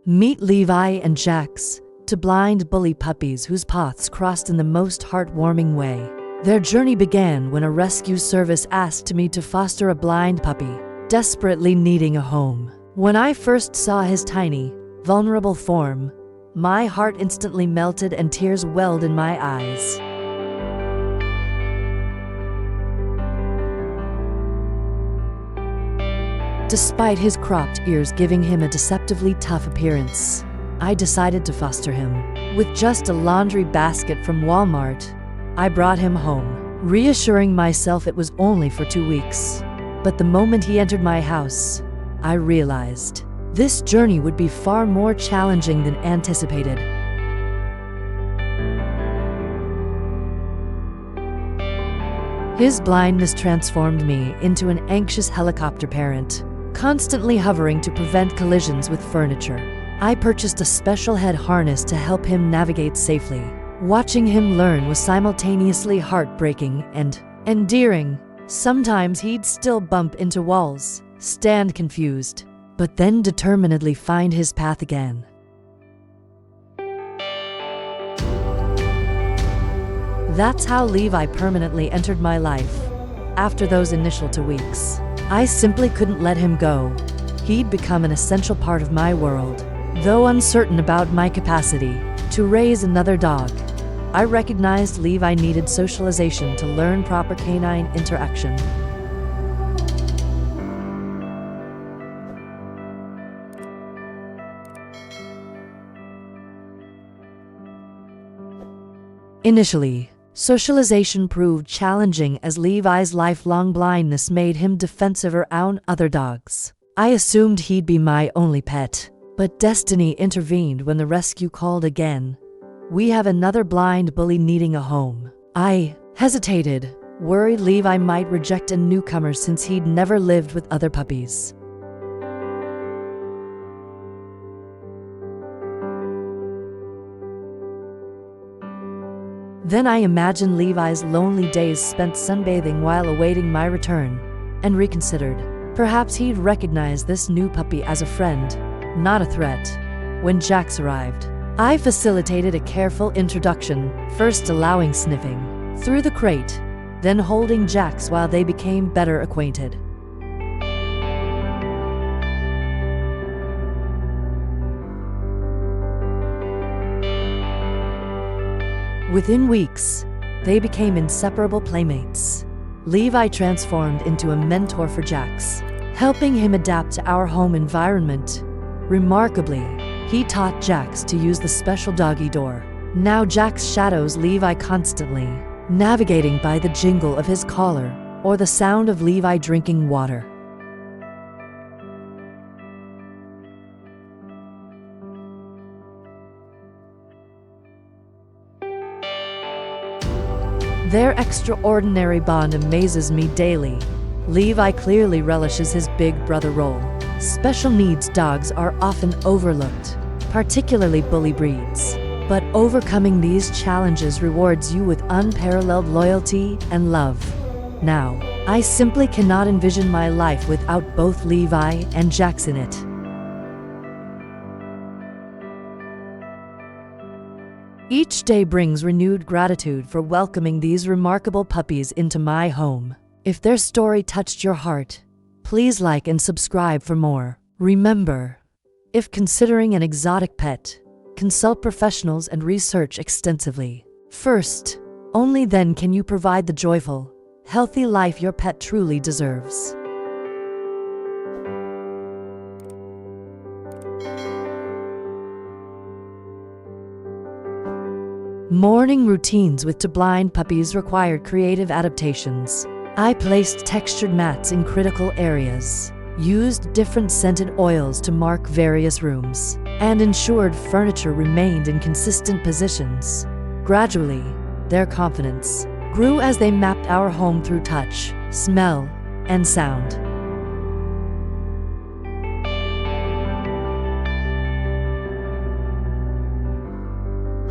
Meet Levi and Jax, two blind bully puppies whose paths crossed in the most heartwarming way. Their journey began when a rescue service asked me to foster a blind puppy, desperately needing a home. When I first saw his tiny, vulnerable form, my heart instantly melted and tears welled in my eyes. Despite his cropped ears giving him a deceptively tough appearance, I decided to foster him. With just a laundry basket from Walmart, I brought him home, reassuring myself it was only for 2 weeks. But the moment he entered my house, I realized this journey would be far more challenging than anticipated. His blindness transformed me into an anxious helicopter parent, constantly hovering to prevent collisions with furniture. I purchased a special head harness to help him navigate safely. Watching him learn was simultaneously heartbreaking and endearing. Sometimes he'd still bump into walls, stand confused, but then determinedly find his path again. That's how Levi permanently entered my life. After those initial 2 weeks, I simply couldn't let him go. He'd become an essential part of my world. Though uncertain about my capacity to raise another dog, I recognized Levi needed socialization to learn proper canine interaction. Initially, socialization proved challenging as Levi's lifelong blindness made him defensive around other dogs. I assumed he'd be my only pet, but destiny intervened when the rescue called again. We have another blind bully needing a home. I hesitated, worried Levi might reject a newcomer since he'd never lived with other puppies. Then I imagined Levi's lonely days spent sunbathing while awaiting my return, and reconsidered. Perhaps he'd recognize this new puppy as a friend, not a threat. When Jax arrived, I facilitated a careful introduction, first allowing sniffing through the crate, then holding Jax while they became better acquainted. Within weeks, they became inseparable playmates. Levi transformed into a mentor for Jax, helping him adapt to our home environment. Remarkably, he taught Jax to use the special doggy door. Now Jax shadows Levi constantly, navigating by the jingle of his collar or the sound of Levi drinking water. Their extraordinary bond amazes me daily. Levi clearly relishes his big brother role. Special needs dogs are often overlooked, particularly bully breeds. But overcoming these challenges rewards you with unparalleled loyalty and love. Now, I simply cannot envision my life without both Levi and Jax in it. Each day brings renewed gratitude for welcoming these remarkable puppies into my home. If their story touched your heart, please like and subscribe for more. Remember, if considering an exotic pet, consult professionals and research extensively. First, only then can you provide the joyful, healthy life your pet truly deserves. Morning routines with two blind puppies required creative adaptations. I placed textured mats in critical areas, used different scented oils to mark various rooms, and ensured furniture remained in consistent positions. Gradually, their confidence grew as they mapped our home through touch, smell, and sound.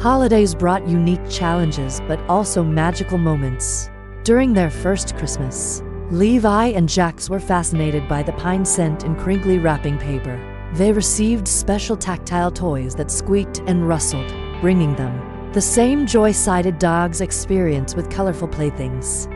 Holidays brought unique challenges but also magical moments. During their first Christmas, Levi and Jax were fascinated by the pine scent and crinkly wrapping paper. They received special tactile toys that squeaked and rustled, bringing them the same joy-sided dogs experience with colorful playthings.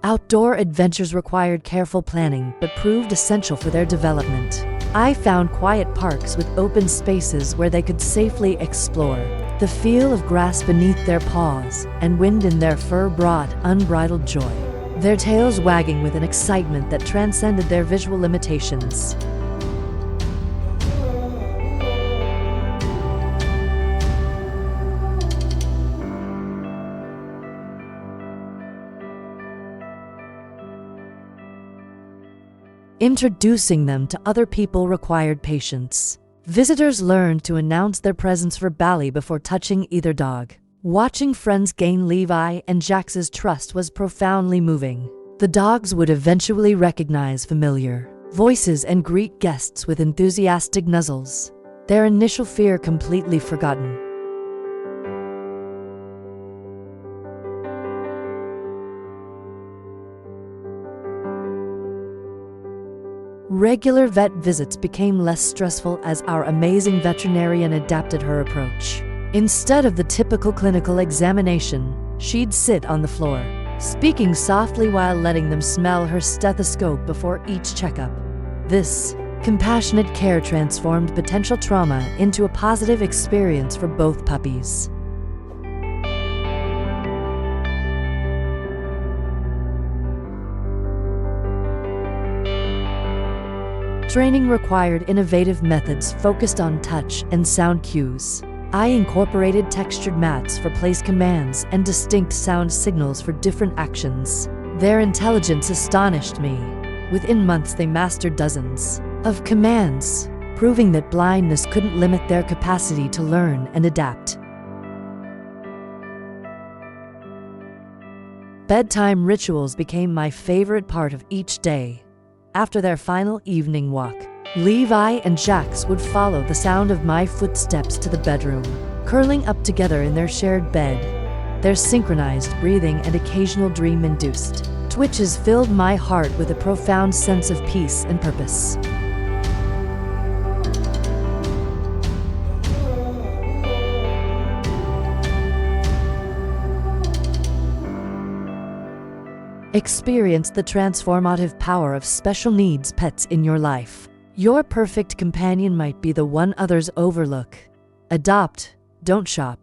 Outdoor adventures required careful planning but proved essential for their development. I found quiet parks with open spaces where they could safely explore. The feel of grass beneath their paws and wind in their fur brought unbridled joy, their tails wagging with an excitement that transcended their visual limitations. Introducing them to other people required patience. Visitors learned to announce their presence verbally before touching either dog. Watching friends gain Levi and Jax's trust was profoundly moving. The dogs would eventually recognize familiar voices and greet guests with enthusiastic nuzzles, their initial fear completely forgotten. Regular vet visits became less stressful as our amazing veterinarian adapted her approach. Instead of the typical clinical examination, she'd sit on the floor, speaking softly while letting them smell her stethoscope before each checkup. This compassionate care transformed potential trauma into a positive experience for both puppies. Training required innovative methods focused on touch and sound cues. I incorporated textured mats for place commands and distinct sound signals for different actions. Their intelligence astonished me. Within months, they mastered dozens of commands, proving that blindness couldn't limit their capacity to learn and adapt. Bedtime rituals became my favorite part of each day. After their final evening walk, Levi and Jax would follow the sound of my footsteps to the bedroom, curling up together in their shared bed. Their synchronized breathing and occasional dream-induced twitches filled my heart with a profound sense of peace and purpose. Experience the transformative power of special needs pets in your life. Your perfect companion might be the one others overlook. Adopt, don't shop.